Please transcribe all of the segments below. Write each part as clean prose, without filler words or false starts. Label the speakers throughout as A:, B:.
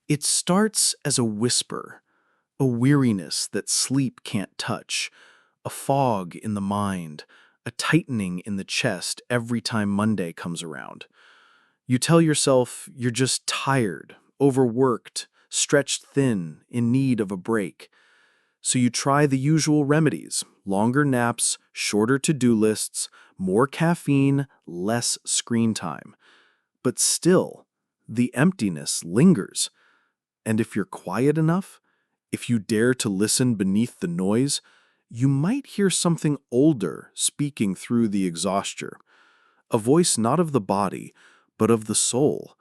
A: It starts as a whisper, a weariness that sleep can't touch, a fog in the mind, a tightening in the chest every time Monday comes around. You tell yourself you're just tired, overworked, stretched thin, in need of a break. So you try the usual remedies: longer naps, shorter to-do lists, more caffeine, less screen time. But still, the emptiness lingers. And if you're quiet enough, if you dare to listen beneath the noise, you might hear something older speaking through the exhaustion. A voice not of the body, but of the soul.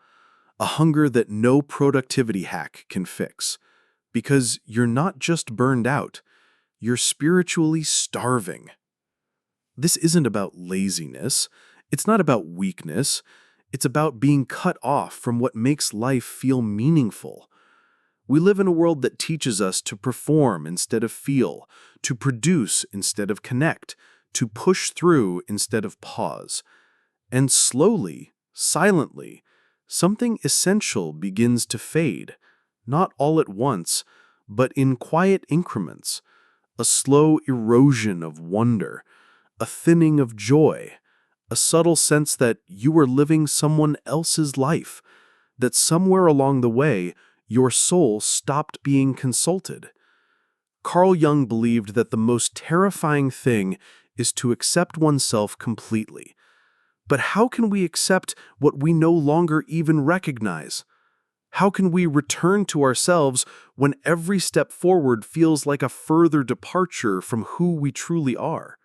A: A hunger that no productivity hack can fix. Because you're not just burned out, you're spiritually starving. This isn't about laziness. It's not about weakness. It's about being cut off from what makes life feel meaningful. We live in a world that teaches us to perform instead of feel, to produce instead of connect, to push through instead of pause. And slowly, silently, something essential begins to fade, not all at once, but in quiet increments, a slow erosion of wonder, a thinning of joy, a subtle sense that you are living someone else's life, that somewhere along the way, your soul stopped being consulted. Carl Jung believed that the most terrifying thing is to accept oneself completely. But how can we accept what we no longer even recognize? How can we return to ourselves when every step forward feels like a further departure from who we truly are?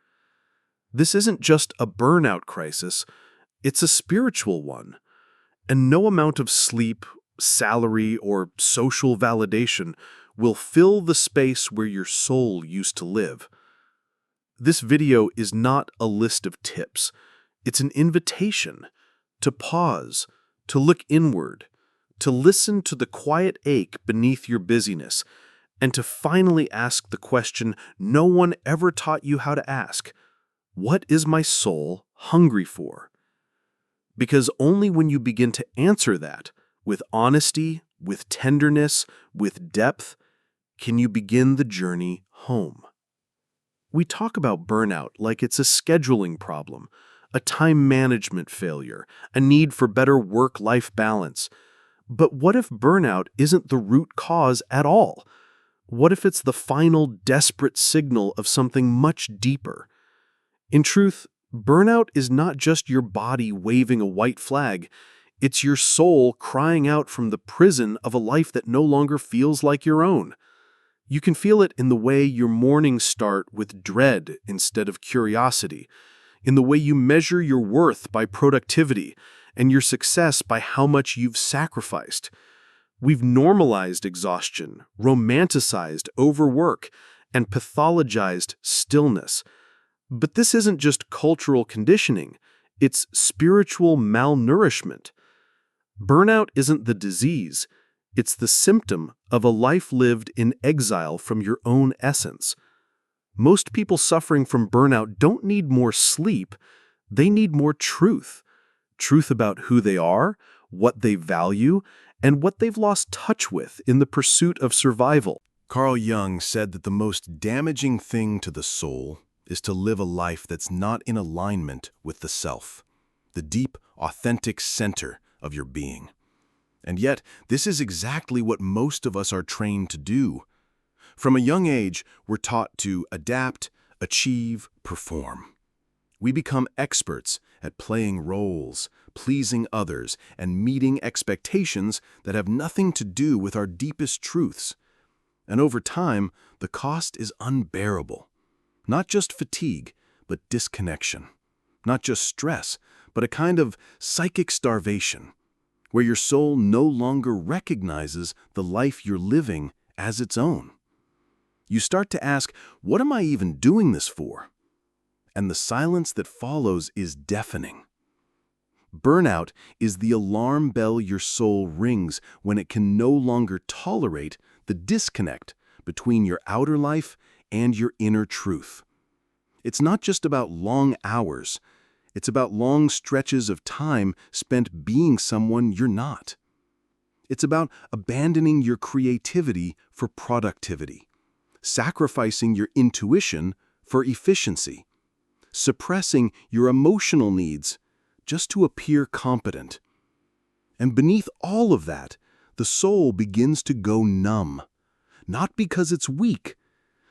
A: This isn't just a burnout crisis, it's a spiritual one. And no amount of sleep, salary, or social validation will fill the space where your soul used to live. This video is not a list of tips. It's an invitation to pause, to look inward, to listen to the quiet ache beneath your busyness, and to finally ask the question no one ever taught you how to ask: what is my soul hungry for? Because only when you begin to answer that, with honesty, with tenderness, with depth, can you begin the journey home. We talk about burnout like it's a scheduling problem, a time management failure, a need for better work-life balance. But what if burnout isn't the root cause at all? What if it's the final desperate signal of something much deeper? In truth, burnout is not just your body waving a white flag. It's your soul crying out from the prison of a life that no longer feels like your own. You can feel it in the way your mornings start with dread instead of curiosity, in the way you measure your worth by productivity and your success by how much you've sacrificed. We've normalized exhaustion, romanticized overwork, and pathologized stillness. But this isn't just cultural conditioning, it's spiritual malnourishment. Burnout isn't the disease, it's the symptom of a life lived in exile from your own essence. Most people suffering from burnout don't need more sleep, they need more truth. Truth about who they are, what they value, and what they've lost touch with in the pursuit of survival.
B: Carl Jung said that the most damaging thing to the soul is to live a life that's not in alignment with the self, the deep, authentic center of your being. And yet, this is exactly what most of us are trained to do. From a young age, we're taught to adapt, achieve, perform. We become experts at playing roles, pleasing others, and meeting expectations that have nothing to do with our deepest truths. And over time, the cost is unbearable. Not just fatigue, but disconnection. Not just stress, but a kind of psychic starvation, where your soul no longer recognizes the life you're living as its own. You start to ask, what am I even doing this for? And the silence that follows is deafening. Burnout is the alarm bell your soul rings when it can no longer tolerate the disconnect between your outer life and your inner truth. It's not just about long hours. It's about long stretches of time spent being someone you're not. It's about abandoning your creativity for productivity, sacrificing your intuition for efficiency, suppressing your emotional needs just to appear competent. And beneath all of that, the soul begins to go numb, not because it's weak,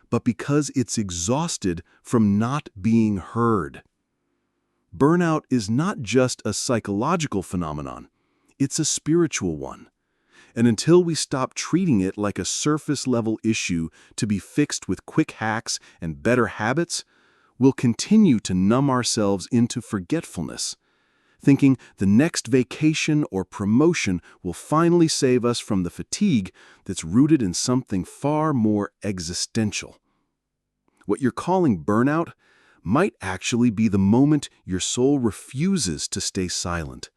B: but because it's exhausted from not being heard. Burnout is not just a psychological phenomenon, it's a spiritual one. And until we stop treating it like a surface-level issue to be fixed with quick hacks and better habits, we'll continue to numb ourselves into forgetfulness, thinking the next vacation or promotion will finally save us from the fatigue that's rooted in something far more existential. What you're calling burnout might actually be the moment your soul refuses to stay silent.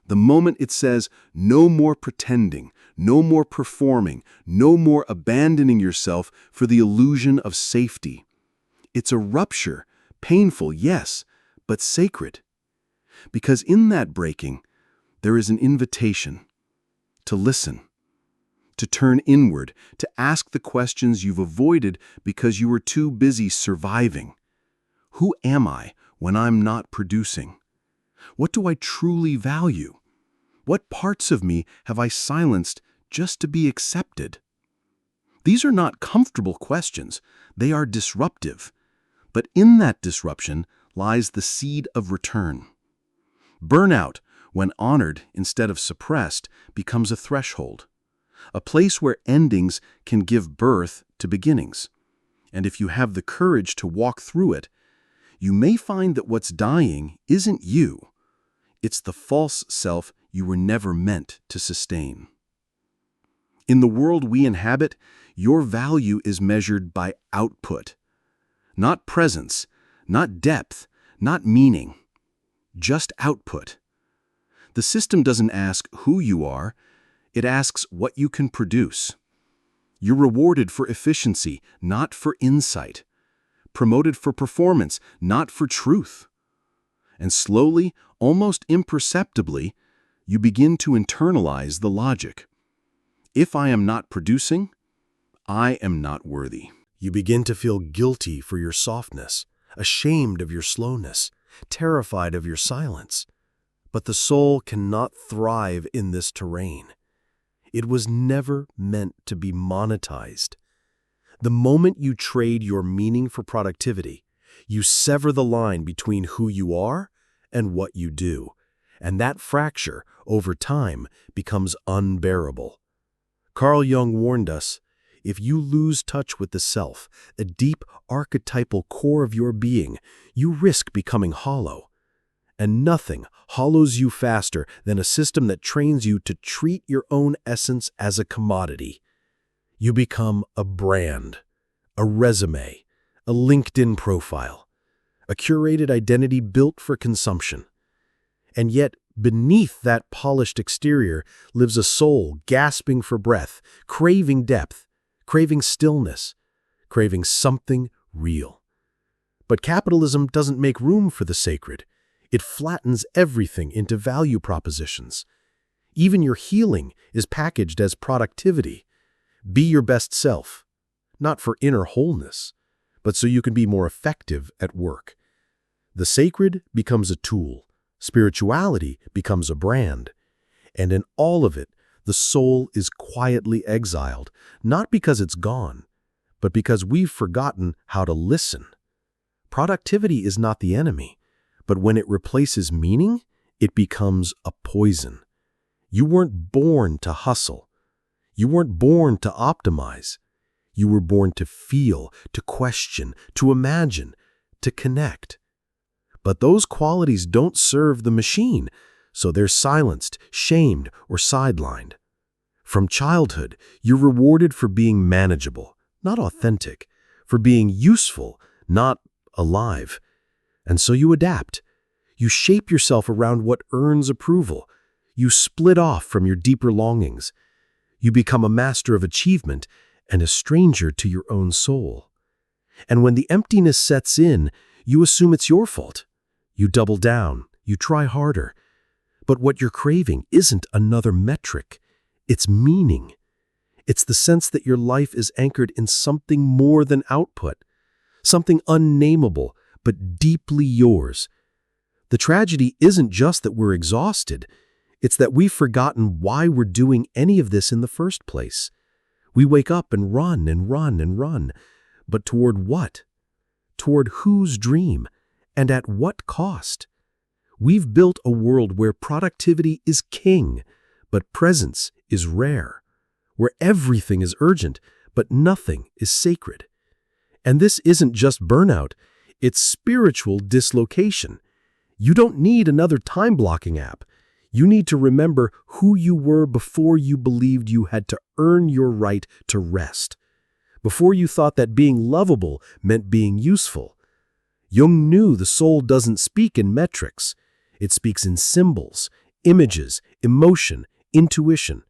B: The moment it says, no more pretending, no more performing, no more abandoning yourself for the illusion of safety. It's a rupture, painful, yes, but sacred. Because in that breaking, there is an invitation to listen, to turn inward, to ask the questions you've avoided because you were too busy surviving. Who am I when I'm not producing? What do I truly value? What parts of me have I silenced just to be accepted? These are not comfortable questions. They are disruptive. But in that disruption lies the seed of return. Burnout, when honored instead of suppressed, becomes a threshold, a place where endings can give birth to beginnings. And if you have the courage to walk through it, you may find that what's dying isn't you. It's the false self you were never meant to sustain. In the world we inhabit, your value is measured by output, not presence, not depth, not meaning, just output. The system doesn't ask who you are, it asks what you can produce. You're rewarded for efficiency, not for insight. Promoted for performance, not for truth. And slowly, almost imperceptibly, you begin to internalize the logic. If I am not producing, I am not worthy. You begin to feel guilty for your softness, ashamed of your slowness, terrified of your silence. But the soul cannot thrive in this terrain. It was never meant to be monetized. The moment you trade your meaning for productivity, you sever the line between who you are and what you do, and that fracture, over time, becomes unbearable. Carl Jung warned us, if you lose touch with the self, a deep archetypal core of your being, you risk becoming hollow. And nothing hollows you faster than a system that trains you to treat your own essence as a commodity. You become a brand, a resume, a LinkedIn profile, a curated identity built for consumption. And yet, beneath that polished exterior lives a soul gasping for breath, craving depth, craving stillness, craving something real. But capitalism doesn't make room for the sacred. It flattens everything into value propositions. Even your healing is packaged as productivity. Be your best self, not for inner wholeness, but so you can be more effective at work. The sacred becomes a tool, spirituality becomes a brand, and in all of it, the soul is quietly exiled, not because it's gone, but because we've forgotten how to listen. Productivity is not the enemy, but when it replaces meaning, it becomes a poison. You weren't born to hustle. You weren't born to optimize. You were born to feel, to question, to imagine, to connect. But those qualities don't serve the machine, so they're silenced, shamed, or sidelined. From childhood, you're rewarded for being manageable, not authentic, for being useful, not alive. And so you adapt. You shape yourself around what earns approval. You split off from your deeper longings. You become a master of achievement and a stranger to your own soul. And when the emptiness sets in, you assume it's your fault. You double down. You try harder. But what you're craving isn't another metric.
C: It's meaning. It's the sense that your life is anchored in something more than output, something unnameable, but deeply yours. The tragedy isn't just that we're exhausted, it's that we've forgotten why we're doing any of this in the first place. We wake up and run and run and run. But toward what? Toward whose dream? And at what cost? We've built a world where productivity is king, but presence is rare, where everything is urgent, but nothing is sacred. And this isn't just burnout, it's spiritual dislocation. You don't need another time-blocking app. You need to remember who you were before you believed you had to earn your right to rest, before you thought that being lovable meant being useful. Jung knew the soul doesn't speak in metrics. It speaks in symbols, images, emotion, intuition.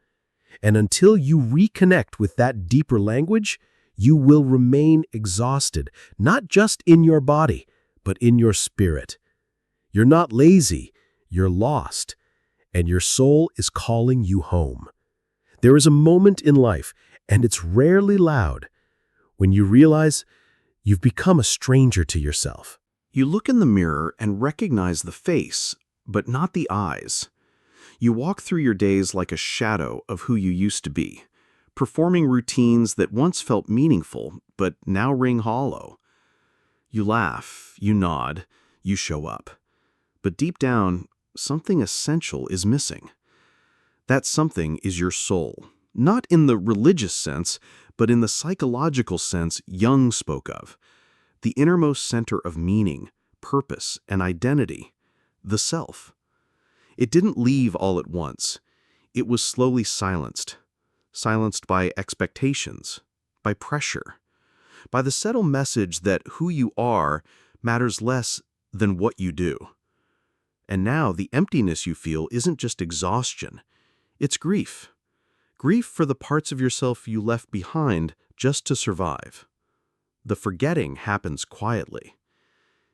C: And until you reconnect with that deeper language, you will remain exhausted, not just in your body, but in your spirit. You're not lazy, you're lost, and your soul is calling you home. There is a moment in life, and it's rarely loud, when you realize you've become a stranger to yourself.
A: You look in the mirror and recognize the face, but not the eyes. You walk through your days like a shadow of who you used to be, performing routines that once felt meaningful, but now ring hollow. You laugh, you nod, you show up. But deep down, something essential is missing. That something is your soul, not in the religious sense, but in the psychological sense Jung spoke of. The innermost center of meaning, purpose, and identity, the self. It didn't leave all at once. It was slowly silenced by expectations, by pressure, by the subtle message that who you are matters less than what you do. And now the emptiness you feel isn't just exhaustion, it's grief. Grief for the parts of yourself you left behind just to survive. The forgetting happens quietly.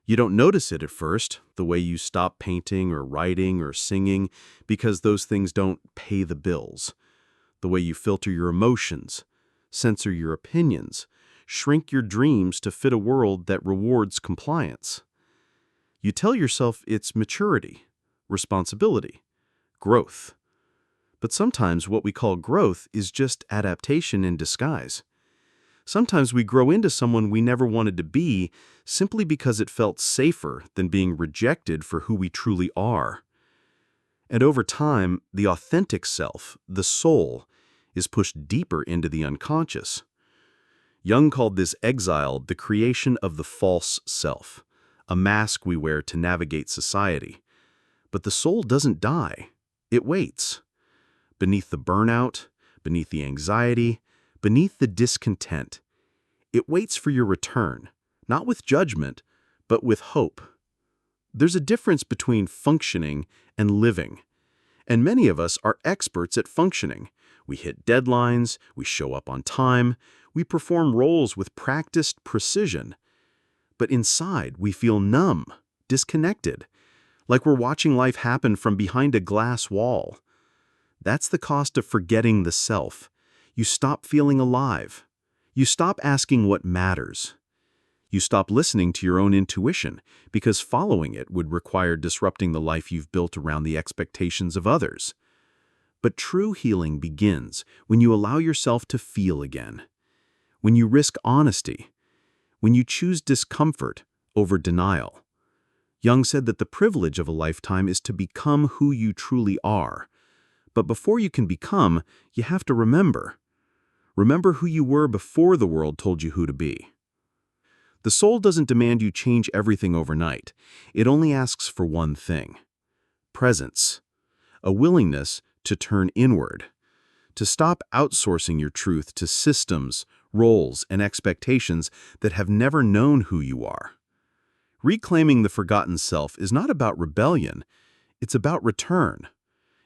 A: You don't notice it at first, the way you stop painting or writing or singing, because those things don't pay the bills. The way you filter your emotions, censor your opinions, shrink your dreams to fit a world that rewards compliance. You tell yourself it's maturity, responsibility, growth. But sometimes what we call growth is just adaptation in disguise. Sometimes we grow into someone we never wanted to be simply because it felt safer than being rejected for who we truly are. And over time, the authentic self, the soul, is pushed deeper into the unconscious. Jung called this exile the creation of the false self, a mask we wear to navigate society. But the soul doesn't die. It waits. Beneath the burnout, beneath the anxiety, beneath the discontent. It waits for your return, not with judgment, but with hope. There's a difference between functioning and living. And many of us are experts at functioning. We hit deadlines, we show up on time, we perform roles with practiced precision. But inside, we feel numb, disconnected, like we're watching life happen from behind a glass wall. That's the cost of forgetting the self. You stop feeling alive. You stop asking what matters. You stop listening to your own intuition because following it would require disrupting the life you've built around the expectations of others. But true healing begins when you allow yourself to feel again, when you risk honesty, when you choose discomfort over denial. Jung said that the privilege of a lifetime is to become who you truly are. But before you can become, you have to remember. Remember who you were before the world told you who to be. The soul doesn't demand you change everything overnight. It only asks for one thing: presence, a willingness to turn inward, to stop outsourcing your truth to systems, roles, and expectations that have never known who you are. Reclaiming the forgotten self is not about rebellion, it's about return.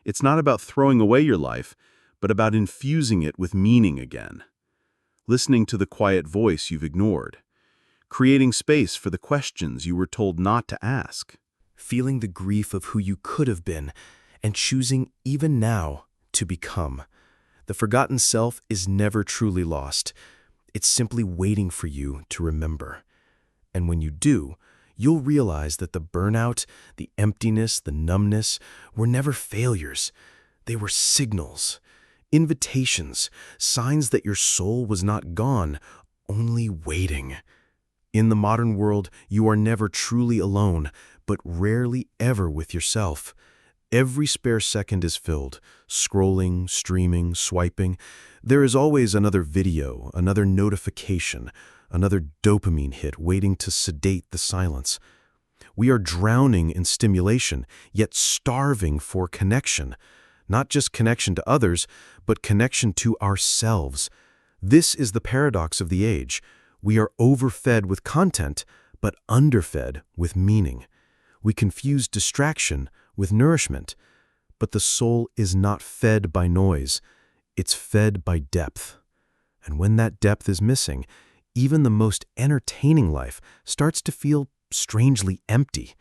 A: It's not about throwing away your life, but about infusing it with meaning again. Listening to the quiet voice you've ignored. Creating space for the questions you were told not to ask.
C: Feeling the grief of who you could have been, and choosing even now to become. The forgotten self is never truly lost. It's simply waiting for you to remember. And when you do, you'll realize that the burnout, the emptiness, the numbness were never failures. They were signals, invitations, signs that your soul was not gone, only waiting. In the modern world, you are never truly alone, but rarely ever with yourself. Every spare second is filled, scrolling, streaming, swiping. There is always another video, another notification, another dopamine hit waiting to sedate the silence. We are drowning in stimulation, yet starving for connection. Not just connection to others, but connection to ourselves. This is the paradox of the age. We are overfed with content, but underfed with meaning. We confuse distraction with nourishment. But the soul is not fed by noise. It's fed by depth. And when that depth is missing, even the most entertaining life starts to feel strangely empty.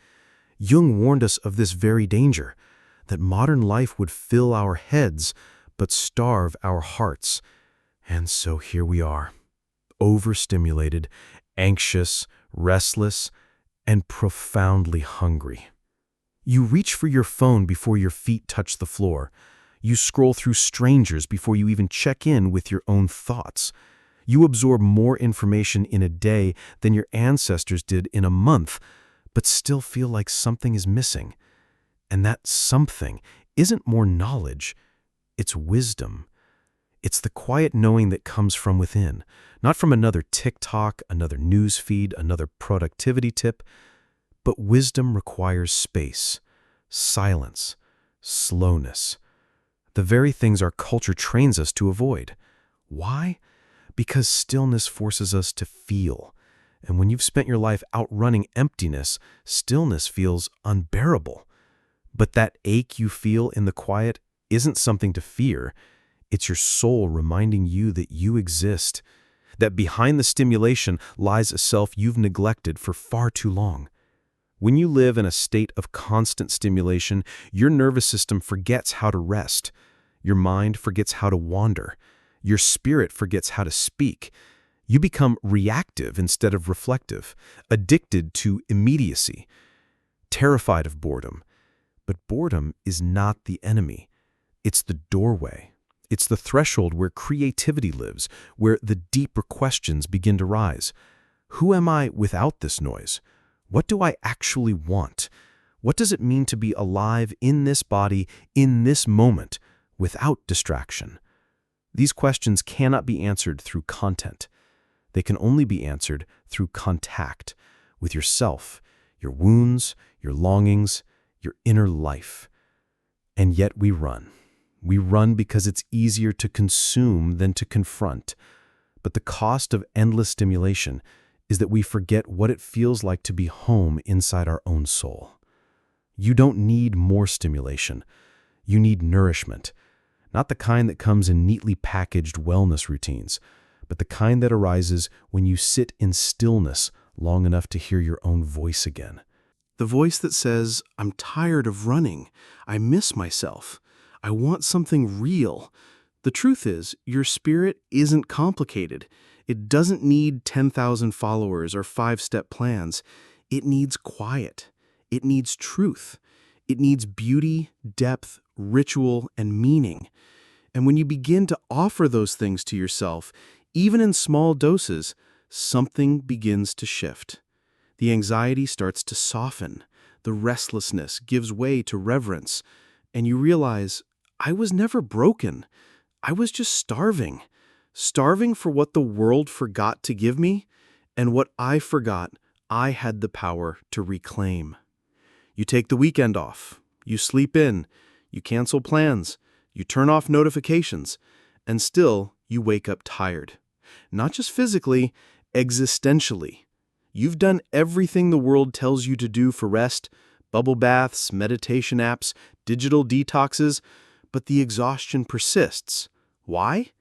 C: Jung warned us of this very danger, that modern life would fill our heads, but starve our hearts. And so here we are, overstimulated, anxious, restless, and profoundly hungry. You reach for your phone before your feet touch the floor. You scroll through strangers before you even check in with your own thoughts. You absorb more information in a day than your ancestors did in a month, but still feel like something is missing. And that something isn't more knowledge, it's wisdom. It's the quiet knowing that comes from within, not from another TikTok, another news feed, another productivity tip. But wisdom requires space, silence, slowness. The very things our culture trains us to avoid. Why? Because stillness forces us to feel. And when you've spent your life outrunning emptiness, stillness feels unbearable. But that ache you feel in the quiet isn't something to fear. It's your soul reminding you that you exist, that behind the stimulation lies a self you've neglected for far too long. When you live in a state of constant stimulation, your nervous system forgets how to rest. Your mind forgets how to wander. Your spirit forgets how to speak. You become reactive instead of reflective, addicted to immediacy, terrified of boredom. But boredom is not the enemy. It's the doorway. It's the threshold where creativity lives, where the deeper questions begin to rise. Who am I without this noise? What do I actually want? What does it mean to be alive in this body, in this moment, without distraction? These questions cannot be answered through content. They can only be answered through contact with yourself, your wounds, your longings, your inner life. And yet we run. We run because it's easier to consume than to confront. But the cost of endless stimulation is that we forget what it feels like to be home inside our own soul. You don't need more stimulation. You need nourishment. Not the kind that comes in neatly packaged wellness routines, but the kind that arises when you sit in stillness long enough to hear your own voice again.
A: The voice that says, I'm tired of running. I miss myself. I want something real. The truth is, your spirit isn't complicated. It doesn't need 10,000 followers or 5-step plans. It needs quiet. It needs truth. It needs beauty, depth, ritual, and meaning. And when you begin to offer those things to yourself, even in small doses, something begins to shift. The anxiety starts to soften. The restlessness gives way to reverence. And you realize, I was never broken. I was just starving. Starving for what the world forgot to give me, and what I forgot I had the power to reclaim. You take the weekend off. You sleep in. You cancel plans. You turn off notifications. And still, you wake up tired. Not just physically, existentially. You've done everything the world tells you to do for rest, bubble baths, meditation apps, digital detoxes, but the exhaustion persists. Why?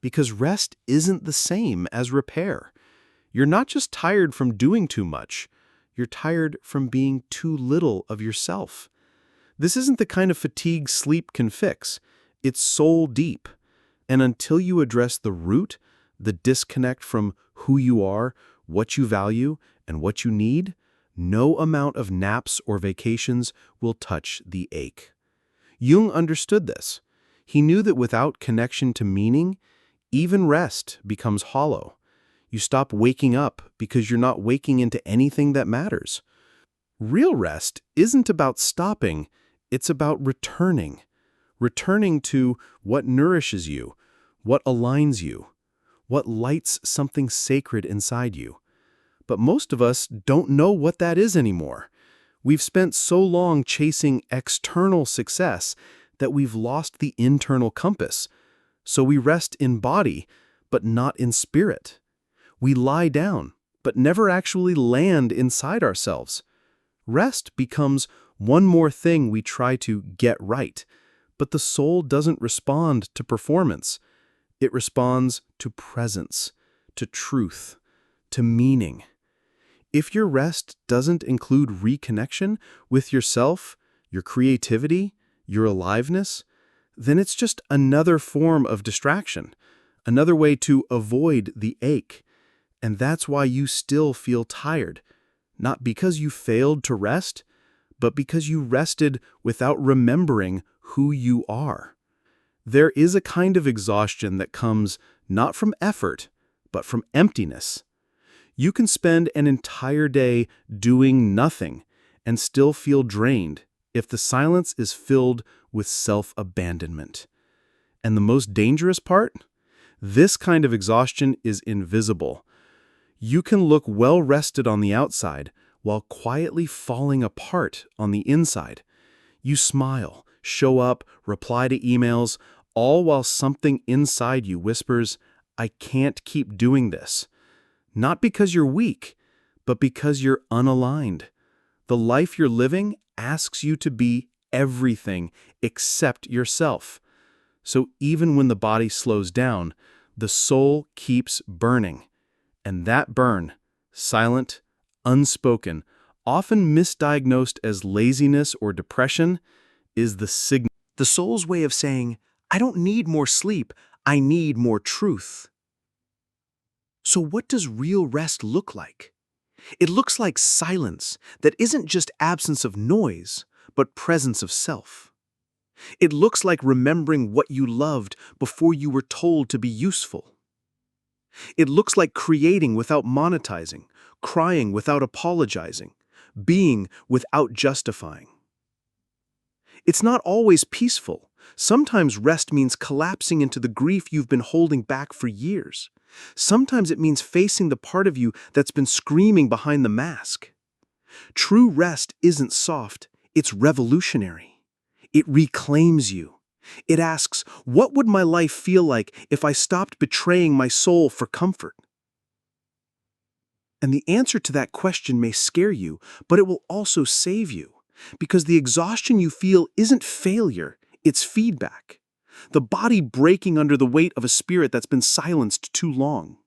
A: Because rest isn't the same as repair. You're not just tired from doing too much. You're tired from being too little of yourself. This isn't the kind of fatigue sleep can fix. It's soul deep.
C: And until you address the root, the disconnect from who you are, what you value, and what you need, no amount of naps or vacations will touch the ache. Jung understood this. He knew that without connection to meaning, even rest becomes hollow. You stop waking up because you're not waking into anything that matters. Real rest isn't about stopping, it's about returning. Returning to what nourishes you, what aligns you, what lights something sacred inside you. But most of us don't know what that is anymore. We've spent so long chasing external success that we've lost the internal compass. So we rest in body, but not in spirit. We lie down, but never actually land inside ourselves. Rest becomes one more thing we try to get right, but the soul doesn't respond to performance. It responds to presence, to truth, to meaning. If your rest doesn't include reconnection with yourself, your creativity, your aliveness, then it's just another form of distraction, another way to avoid the ache. And that's why you still feel tired, not because you failed to rest, but because you rested without remembering who you are. There is a kind of exhaustion that comes not from effort, but from emptiness. You can spend an entire day doing nothing and still feel drained if the silence is filled with self-abandonment. And the most dangerous part? This kind of exhaustion is invisible. You can look well-rested on the outside while quietly falling apart on the inside. You smile, show up, reply to emails, all while something inside you whispers, "I can't keep doing this." Not because you're weak, but because you're unaligned. The life you're living asks you to be everything except yourself. So even when the body slows down, the soul keeps burning. And that burn, silent, unspoken, often misdiagnosed as laziness or depression, is the signal. The soul's way of saying, I don't need more sleep, I need more truth. So what does real rest look like? It looks like silence that isn't just absence of noise, but presence of self. It looks like remembering what you loved before you were told to be useful. It looks like creating without monetizing, crying without apologizing, being without justifying. It's not always peaceful. Sometimes rest means collapsing into the grief you've been holding back for years. Sometimes it means facing the part of you that's been screaming behind the mask. True rest isn't soft, it's revolutionary. It reclaims you. It asks, what would my life feel like if I stopped betraying my soul for comfort? And the answer to that question may scare you, but it will also save you. Because the exhaustion you feel isn't failure, it's feedback. The body breaking under the weight of a spirit that's been silenced too long.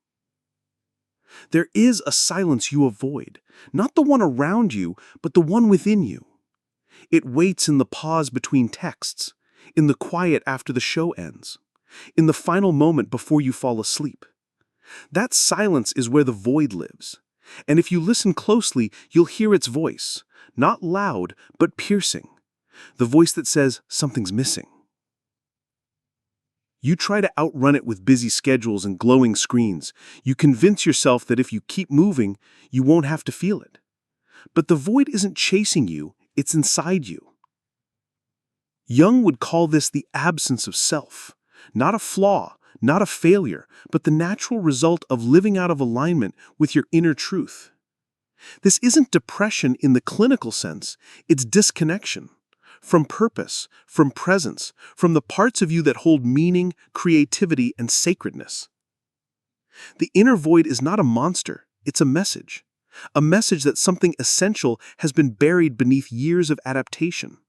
C: There is a silence you avoid, not the one around you, but the one within you. It waits in the pause between texts, in the quiet after the show ends, in the final moment before you fall asleep. That silence is where the void lives. And if you listen closely, you'll hear its voice, not loud, but piercing. The voice that says something's missing. You try to outrun it with busy schedules and glowing screens. You convince yourself that if you keep moving, you won't have to feel it. But the void isn't chasing you, it's inside you. Jung would call this the absence of self. Not a flaw, not a failure, but the natural result of living out of alignment with your inner truth. This isn't depression in the clinical sense, it's disconnection. From purpose, from presence, from the parts of you that hold meaning, creativity, and sacredness. The inner void is not a monster, it's a message that something essential has been buried beneath years of adaptation.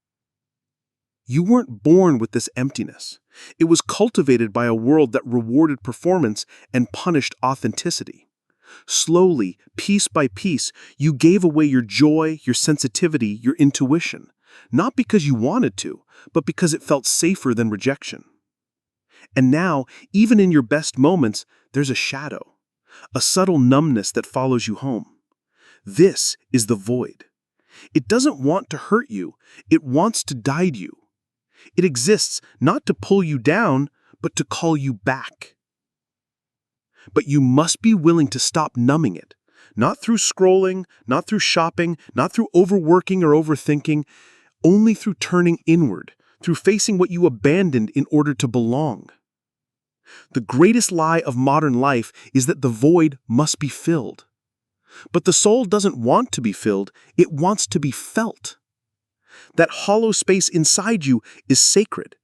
C: You weren't born with this emptiness. It was cultivated by a world that rewarded performance and punished authenticity. Slowly, piece by piece, you gave away your joy, your sensitivity, your intuition. Not because you wanted to, but because it felt safer than rejection. And now, even in your best moments, there's a shadow, a subtle numbness that follows you home. This is the void. It doesn't want to hurt you, it wants to guide you. It exists not to pull you down, but to call you back. But you must be willing to stop numbing it. Not through scrolling, not through shopping, not through overworking or overthinking, only through turning inward, through facing what you abandoned in order to belong. The greatest lie of modern life is that the void must be filled. But the soul doesn't want to be filled, it wants to be felt. That hollow space inside you is sacred.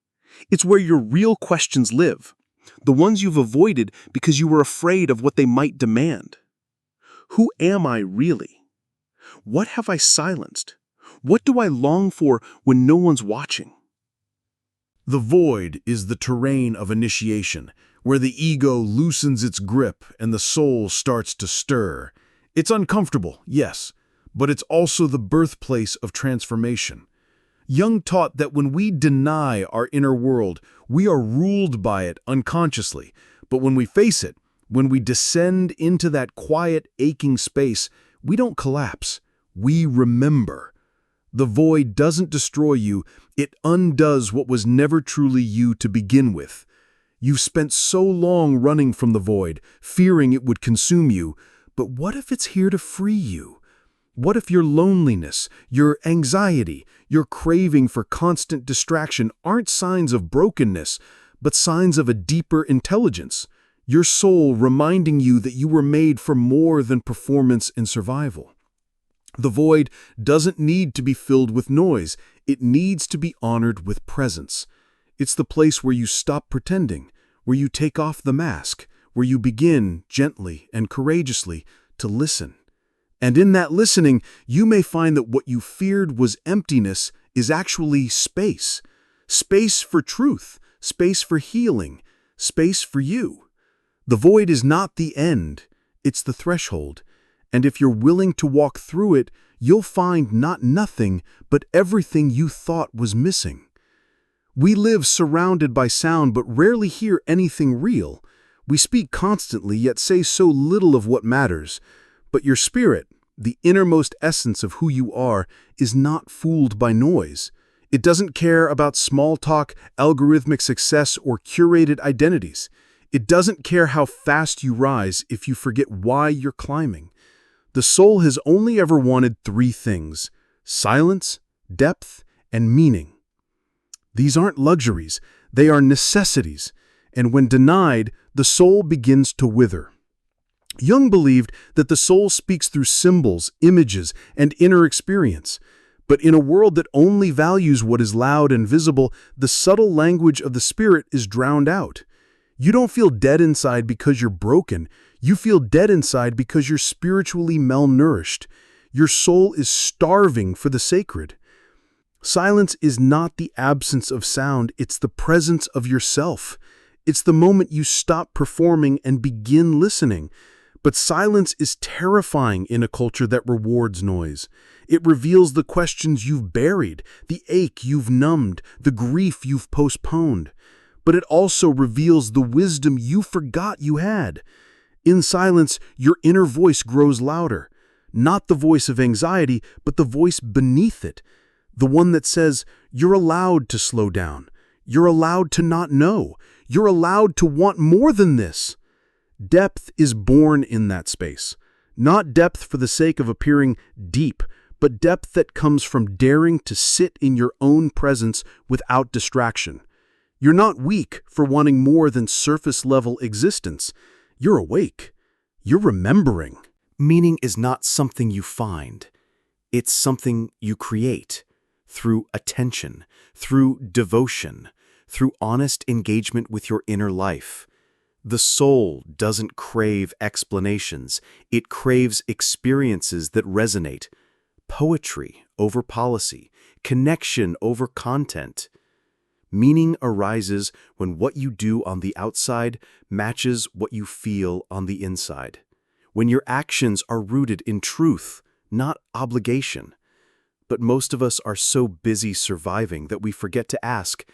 C: It's where your real questions live, the ones you've avoided because you were afraid of what they might demand. Who am I really? What have I silenced? What do I long for when no one's watching?
B: The void is the terrain of initiation, where the ego loosens its grip and the soul starts to stir. It's uncomfortable, yes, but it's also the birthplace of transformation. Jung taught that when we deny our inner world, we are ruled by it unconsciously. But when we face it, when we descend into that quiet, aching space, we don't collapse. We remember. The void doesn't destroy you, it undoes what was never truly you to begin with. You've spent so long running from the void, fearing it would consume you, but what if it's here to free you? What if your loneliness, your anxiety, your craving for constant distraction aren't signs of brokenness, but signs of a deeper intelligence? Your soul reminding you that you were made for more than performance and survival. The void doesn't need to be filled with noise. It needs to be honored with presence. It's the place where you stop pretending, where you take off the mask, where you begin, gently and courageously, to listen. And in that listening, you may find that what you feared was emptiness is actually space. Space for truth, space for healing, space for you. The void is not the end, it's the threshold. And if you're willing to walk through it, you'll find not nothing, but everything you thought was missing. We live surrounded by sound but rarely hear anything real. We speak constantly yet say so little of what matters. But your spirit, the innermost essence of who you are, is not fooled by noise. It doesn't care about small talk, algorithmic success, or curated identities. It doesn't care how fast you rise if you forget why you're climbing. The soul has only ever wanted three things: silence, depth, and meaning. These aren't luxuries, they are necessities, and when denied, the soul begins to wither. Jung believed that the soul speaks through symbols, images, and inner experience. But in a world that only values what is loud and visible, the subtle language of the spirit is drowned out. You don't feel dead inside because you're broken. You feel dead inside because you're spiritually malnourished. Your soul is starving for the sacred. Silence is not the absence of sound, it's the presence of yourself. It's the moment you stop performing and begin listening. But silence is terrifying in a culture that rewards noise. It reveals the questions you've buried, the ache you've numbed, the grief you've postponed. But it also reveals the wisdom you forgot you had. In silence, your inner voice grows louder. Not the voice of anxiety, but the voice beneath it. The one that says, you're allowed to slow down. You're allowed to not know. You're allowed to want more than this. Depth is born in that space. Not depth for the sake of appearing deep, but depth that comes from daring to sit in your own presence without distraction. You're not weak for wanting more than surface-level existence. You're awake. You're remembering.
A: Meaning is not something you find. It's something you create through attention, through devotion, through honest engagement with your inner life. The soul doesn't crave explanations. It craves experiences that resonate. Poetry over policy, connection over content. Meaning arises when what you do on the outside matches what you feel on the inside. When your actions are rooted in truth, not obligation. But most of us are so busy surviving that we forget to ask,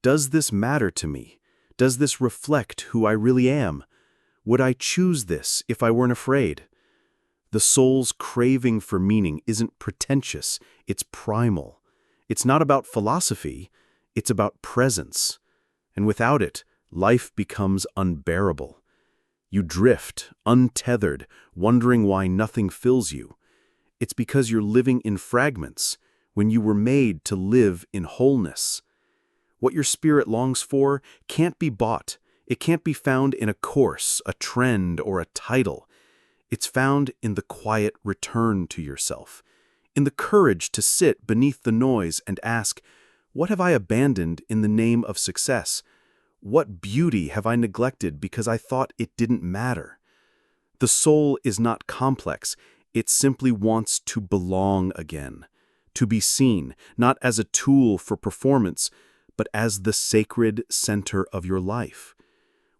A: does this matter to me?
B: Does this reflect who I really am? Would I choose this if I weren't afraid? The soul's craving for meaning isn't pretentious, it's primal. It's not about philosophy, it's about presence. And without it, life becomes unbearable. You drift, untethered, wondering why nothing fills you. It's because you're living in fragments when you were made to live in wholeness. What your spirit longs for can't be bought. It can't be found in a course, a trend, or a title. It's found in the quiet return to yourself, in the courage to sit beneath the noise and ask, what have I abandoned in the name of success? What beauty have I neglected because I thought it didn't matter? The soul is not complex. It simply wants to belong again, to be seen, not as a tool for performance, but as the sacred center of your life.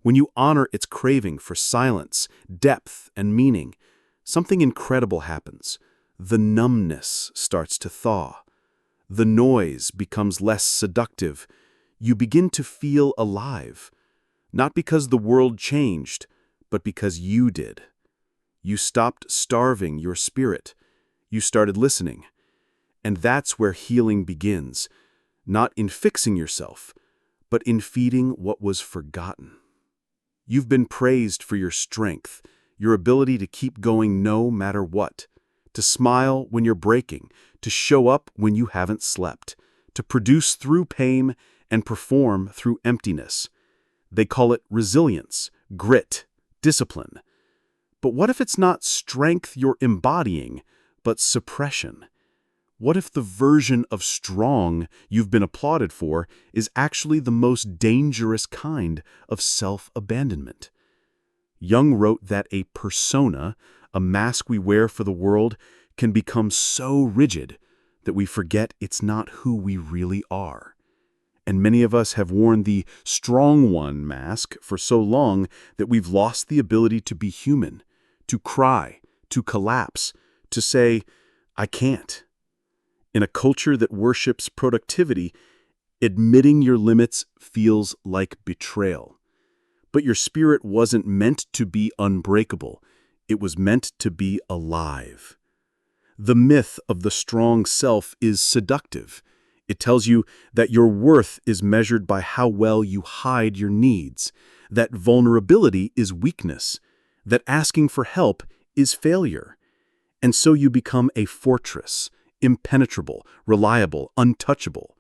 B: When you honor its craving for silence, depth, and meaning, something incredible happens. The numbness starts to thaw. The noise becomes less seductive. You begin to feel alive, not because the world changed, but because you did. You stopped starving your spirit. You started listening. And that's where healing begins, not in fixing yourself, but in feeding what was forgotten. You've been praised for your strength, your ability to keep going no matter what, to smile when you're breaking, to show up when you haven't slept, to produce through pain and perform through emptiness. They call it resilience, grit, discipline. But what if it's not strength you're embodying, but suppression? What if the version of strong you've been applauded for is actually the most dangerous kind of self-abandonment? Jung wrote that a persona, a mask we wear for the world, can become so rigid that we forget it's not who we really are. And many of us have worn the strong one mask for so long that we've lost the ability to be human, to cry, to collapse, to say, I can't. In a culture that worships productivity, admitting your limits feels like betrayal. But your spirit wasn't meant to be unbreakable. It was meant to be alive. The myth of the strong self is seductive. It tells you that your worth is measured by how well you hide your needs, that vulnerability is weakness, that asking for help is failure. And so you become a fortress, impenetrable, reliable, untouchable.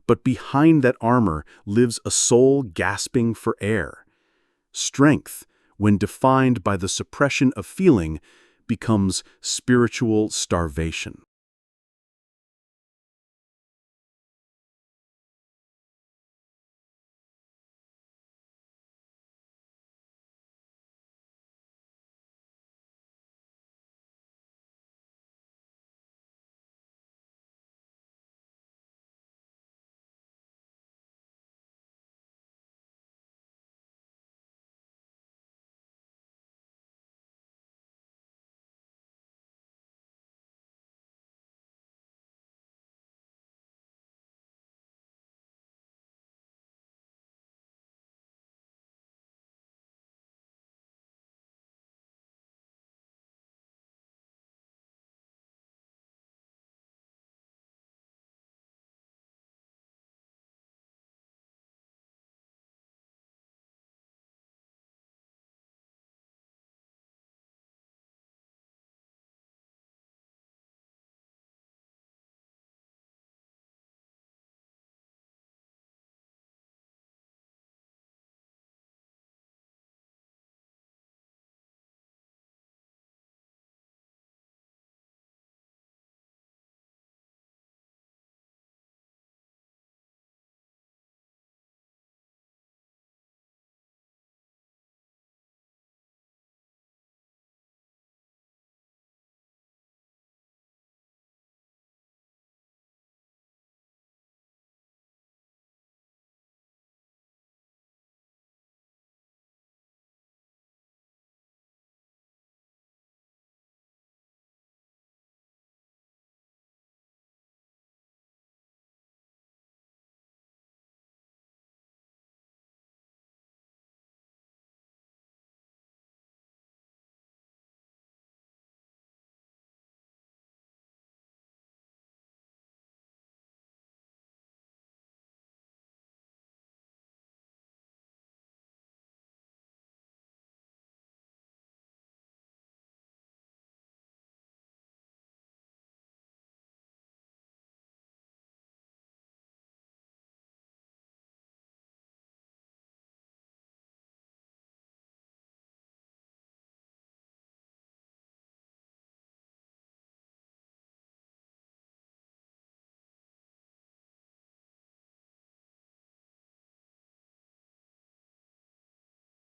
B: But behind that armor lives a soul gasping for air. Strength, when defined by the suppression of feeling, becomes spiritual starvation.